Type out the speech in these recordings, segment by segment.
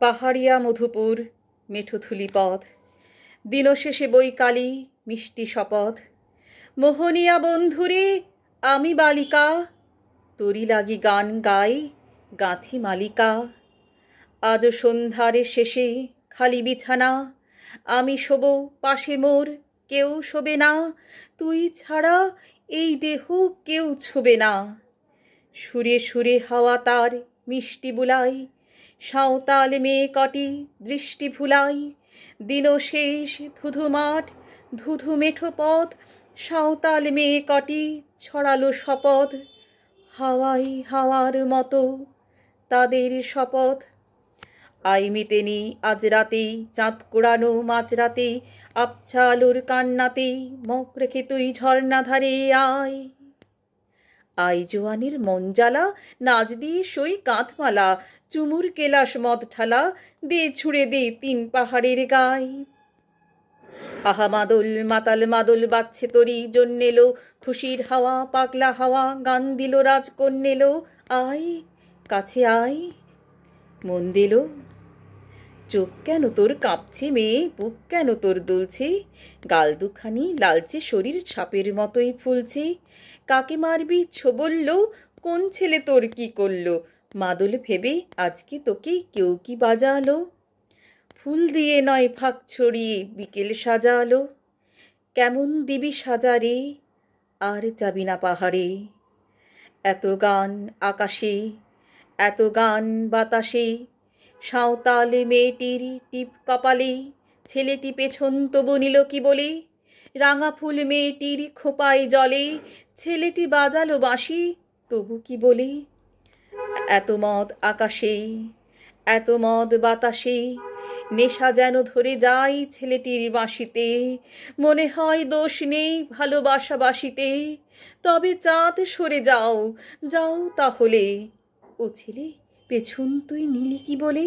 পাহাড়িয়া মধুপুর মেঠোথুলি পথ, দিনশেষে বৈকালী মিষ্টি শপথ। মোহনিয়া বন্ধুরে আমি বালিকা, তোরি লাগি গান গাই গাঁথি মালিকা। আজ সন্ধ্যারে শেষে খালি বিছানা, আমি শোব পাশে মোর কেউ শোবে না, তুই ছাড়া এই দেহ কেউ ছোবে না। সুরে সুরে হাওয়া তার মিষ্টি বুলাই, সাঁওতাল মেয়ে কটি দৃষ্টি ভুলাই। দিনশেষ ধুধু মাঠ ধুধু মেঠো পথ, সাঁওতাল মেয়ে কটি ছড়ালো শপথ। হাওয়াই হাওয়ার মতো তাদের শপথ। আই মিতেনি আজ রাতে চাঁদ কোড়ানো মাঝরাতে, আবছা আলোর কান্নাতে মুখ রেখে তুই ঝর্ণা ধারে আয়। আই জোয়ানের মন জ্বালা, নাচ দিয়ে সই কাঁধমালা, চুমুর কেলাস মদ ঠালা, দে ছুঁড়ে দে তিন পাহাড়ের গায়। আহা মাদল মাতাল মাদল বাজছে তরি জন্যেলো, খুশির হাওয়া পাগলা হাওয়া গান দিল রাজকন্যেলো। আয় কাছে আয় মন দিল। চোখ কেন তোর কাঁপছে মেয়ে, বুক কেন তোর দুলছে, গাল দুখানি লালচে শরীর সাপের মতোই ফুলছে। কাকে মারবি ছোবলল, কোন ছেলে তোর কি করলো, মাদল ভেবে আজকে তোকে কেউ কি বাজালো। ফুল দিয়ে নয় ফাঁক ছড়িয়ে বিকেল সাজালো, কেমন দিবি সাজারে আর যাবি না পাহাড়ে। এত গান আকাশে এত গান বাতাসে, সাঁওতালে মেয়েটির টিপ কপালে, ছেলেটি পেছন তবু নিল কি বলে। রাঙা ফুল মেয়েটির খোঁপায় জলে, ছেলেটি বাজালো বাঁশি তবু কি বলে। এত মদ আকাশে এত মদ বাতাসে, নেশা যেন ধরে যায় ছেলেটির বাঁশিতে। মনে হয় দোষ নেই ভালোবাসা বাসিতে, তবে চাঁদ সরে যাও যাও তাহলে। ও ছেলে পেছন তুই নিলি কি বলে,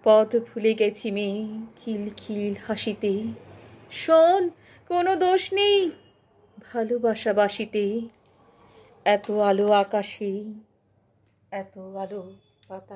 পথ ভুলে গেছি মেয়ে খিল খিল হাসিতে। শোন কোনো দোষ নেই ভালোবাসা বাসিতে, এত আলো আকাশে এত আলো বাতাসে।